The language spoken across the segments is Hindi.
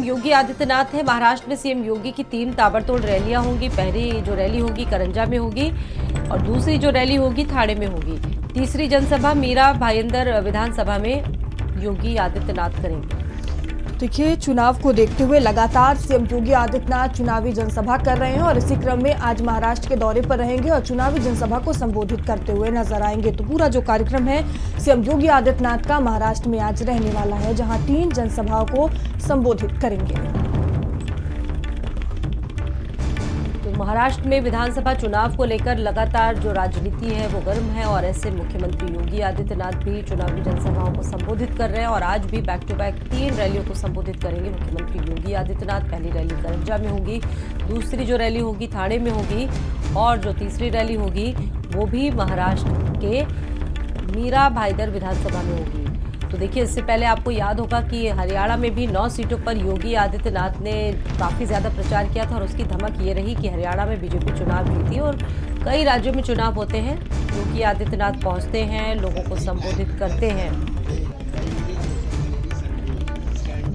योगी आदित्यनाथ है। महाराष्ट्र में सीएम योगी की 3 ताबड़तोड़ रैलियां होंगी। पहली जो रैली होगी करंजा में होगी और दूसरी जो रैली होगी ठाणे में होगी। तीसरी जनसभा मीरा भाईंदर विधानसभा में योगी आदित्यनाथ करेंगे। देखिए, चुनाव को देखते हुए लगातार सीएम योगी आदित्यनाथ चुनावी जनसभा कर रहे हैं और इसी क्रम में आज महाराष्ट्र के दौरे पर रहेंगे और चुनावी जनसभा को संबोधित करते हुए नजर आएंगे। तो पूरा जो कार्यक्रम है सीएम योगी आदित्यनाथ का महाराष्ट्र में आज रहने वाला है, जहां 3 जनसभाओं को संबोधित करेंगे। तो महाराष्ट्र में विधानसभा चुनाव को लेकर लगातार जो राजनीति है वो गर्म है और ऐसे मुख्यमंत्री योगी आदित्यनाथ भी चुनावी जनसभाओं को संबोधित कर रहे हैं और आज भी बैक टू बैक 3 रैलियों को संबोधित करेंगे मुख्यमंत्री योगी आदित्यनाथ। पहली रैली करंजा में होगी, दूसरी जो रैली होगी ठाणे में होगी और जो तीसरी रैली होगी वो भी महाराष्ट्र के मीरा भाईंदर विधानसभा में होगी। तो देखिए, इससे पहले आपको याद होगा कि हरियाणा में भी 9 सीटों पर योगी आदित्यनाथ ने काफ़ी ज़्यादा प्रचार किया था और उसकी धमक ये रही कि हरियाणा में बीजेपी चुनाव जीती और कई राज्यों में चुनाव होते हैं। योगी आदित्यनाथ पहुंचते हैं, लोगों को संबोधित करते हैं।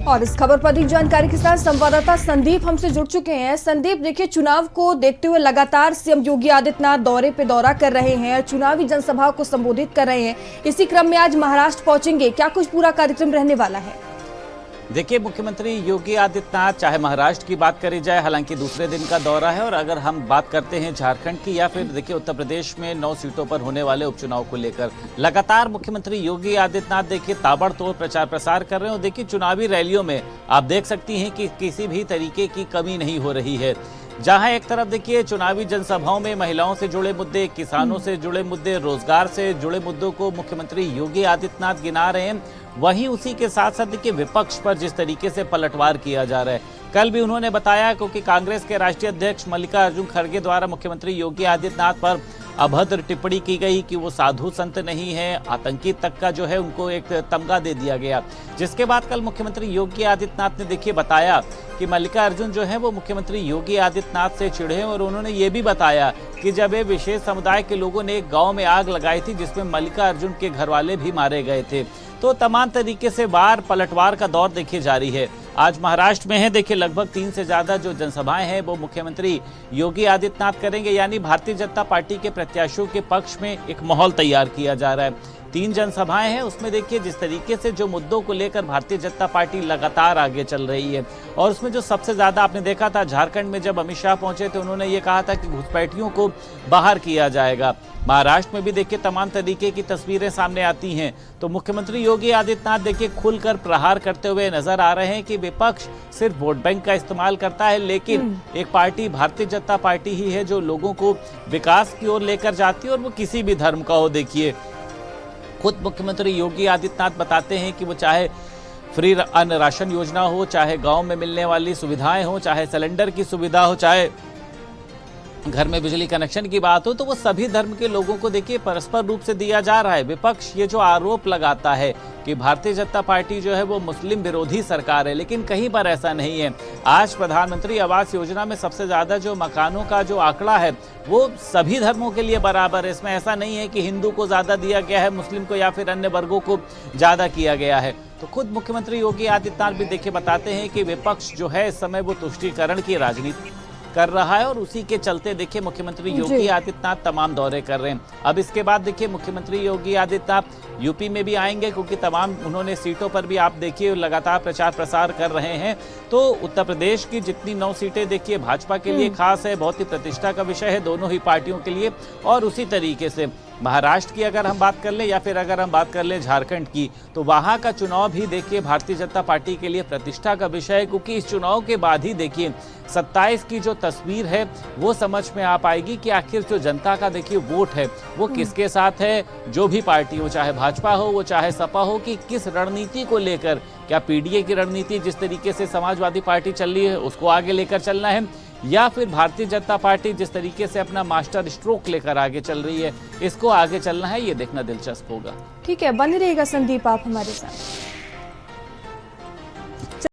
और इस खबर पर अधिक जानकारी के साथ संवाददाता संदीप हमसे जुड़ चुके हैं। संदीप, देखिए, चुनाव को देखते हुए लगातार सीएम योगी आदित्यनाथ दौरे पे दौरा कर रहे हैं, चुनावी जनसभा को संबोधित कर रहे हैं। इसी क्रम में आज महाराष्ट्र पहुंचेंगे, क्या कुछ पूरा कार्यक्रम रहने वाला है? देखिए, मुख्यमंत्री योगी आदित्यनाथ, चाहे महाराष्ट्र की बात करी जाए, हालांकि दूसरे दिन का दौरा है, और अगर हम बात करते हैं झारखंड की या फिर देखिए उत्तर प्रदेश में 9 सीटों पर होने वाले उपचुनाव को लेकर लगातार मुख्यमंत्री योगी आदित्यनाथ देखिए ताबड़तोड़ प्रचार प्रसार कर रहे हैं। और देखिए, चुनावी रैलियों में आप देख सकती हैं कि किसी भी तरीके की कमी नहीं हो रही है। जहां एक तरफ देखिए चुनावी जनसभाओं में महिलाओं से जुड़े मुद्दे, किसानों से जुड़े मुद्दे, रोजगार से जुड़े मुद्दों को मुख्यमंत्री योगी आदित्यनाथ गिना रहे हैं, वहीं उसी के साथ साथ देखिए विपक्ष पर जिस तरीके से पलटवार किया जा रहा है। कल भी उन्होंने बताया, क्योंकि कांग्रेस के राष्ट्रीय अध्यक्ष मल्लिकार्जुन खड़गे द्वारा मुख्यमंत्री योगी आदित्यनाथ पर अभद्र टिप्पणी की गई कि वो साधु संत नहीं है, आतंकी तक का जो है उनको एक तमगा दे दिया गया। जिसके बाद कल मुख्यमंत्री योगी आदित्यनाथ ने देखिए बताया कि मल्लिकार्जुन जो है वो मुख्यमंत्री योगी आदित्यनाथ से चिढ़े और उन्होंने ये भी बताया कि जब ये विशेष समुदाय के लोगों ने एक गांव में आग लगाई थी जिसमें मल्लिकार्जुन के घरवाले भी मारे गए थे। तो तमाम तरीके से वार पलटवार का दौर देखिए जारी है। आज महाराष्ट्र में है, देखिए लगभग 3 से ज्यादा जो जनसभाएं हैं वो मुख्यमंत्री योगी आदित्यनाथ करेंगे, यानी भारतीय जनता पार्टी के प्रत्याशियों के पक्ष में एक माहौल तैयार किया जा रहा है। 3 जनसभाएं हैं, उसमें देखिए जिस तरीके से जो मुद्दों को लेकर भारतीय जनता पार्टी लगातार आगे चल रही है और उसमें जो सबसे ज्यादा आपने देखा था झारखंड में जब अमित शाह पहुंचे थे, उन्होंने ये कहा था कि घुसपैठियों को बाहर किया जाएगा। महाराष्ट्र में भी देखिए तमाम तरीके की तस्वीरें सामने आती हैं। तो मुख्यमंत्री योगी आदित्यनाथ देखिए खुलकर प्रहार करते हुए नजर आ रहे हैं कि विपक्ष सिर्फ वोट बैंक का इस्तेमाल करता है, लेकिन एक पार्टी भारतीय जनता पार्टी ही है जो लोगों को विकास की ओर लेकर जाती है, और वो किसी भी धर्म का हो। देखिए, खुद मुख्यमंत्री योगी आदित्यनाथ बताते हैं कि वो चाहे फ्री अन्न राशन योजना हो, चाहे गांव में मिलने वाली सुविधाएं हो, चाहे सिलेंडर की सुविधा हो, चाहे घर में बिजली कनेक्शन की बात हो, तो वो सभी धर्म के लोगों को देखिए परस्पर रूप से दिया जा रहा है। विपक्ष ये जो आरोप लगाता है कि भारतीय जनता पार्टी जो है वो मुस्लिम विरोधी सरकार है, लेकिन कहीं पर ऐसा नहीं है। आज प्रधानमंत्री आवास योजना में सबसे ज्यादा जो मकानों का जो आंकड़ा है वो सभी धर्मों के लिए बराबर है। इसमें ऐसा नहीं है कि हिंदू को ज्यादा दिया गया है, मुस्लिम को या फिर अन्य वर्गों को ज्यादा किया गया है। तो खुद मुख्यमंत्री योगी आदित्यनाथ भी देखिए बताते हैं कि विपक्ष जो है इस समय वो तुष्टीकरण की राजनीति कर रहा है और उसी के चलते देखिए मुख्यमंत्री योगी आदित्यनाथ तमाम दौरे कर रहे हैं। अब इसके बाद देखिए मुख्यमंत्री योगी आदित्यनाथ यूपी में भी आएंगे, क्योंकि तमाम उन्होंने सीटों पर भी आप देखिए लगातार प्रचार प्रसार कर रहे हैं। तो उत्तर प्रदेश की जितनी 9 सीटें देखिए भाजपा के लिए खास है, बहुत ही प्रतिष्ठा का विषय है दोनों ही पार्टियों के लिए। और उसी तरीके से महाराष्ट्र की अगर हम बात कर लें या फिर अगर हम बात कर लें झारखंड की, तो वहां का चुनाव भी देखिए भारतीय जनता पार्टी के लिए प्रतिष्ठा का विषय है, क्योंकि इस चुनाव के बाद ही देखिए 27 की जो तस्वीर है वो समझ में आ पाएगी कि आखिर जो जनता का देखिए वोट है वो किसके साथ है। जो भी पार्टी हो, चाहे भाजपा हो, वो चाहे सपा हो, कि किस रणनीति को लेकर, क्या पीडीए की रणनीति जिस तरीके से समाजवादी पार्टी चल रही है उसको आगे लेकर चलना है, या फिर भारतीय जनता पार्टी जिस तरीके से अपना मास्टर स्ट्रोक लेकर आगे चल रही है इसको आगे चलना है, ये देखना दिलचस्प होगा। ठीक है, बने रहिएगा संदीप आप हमारे साथ।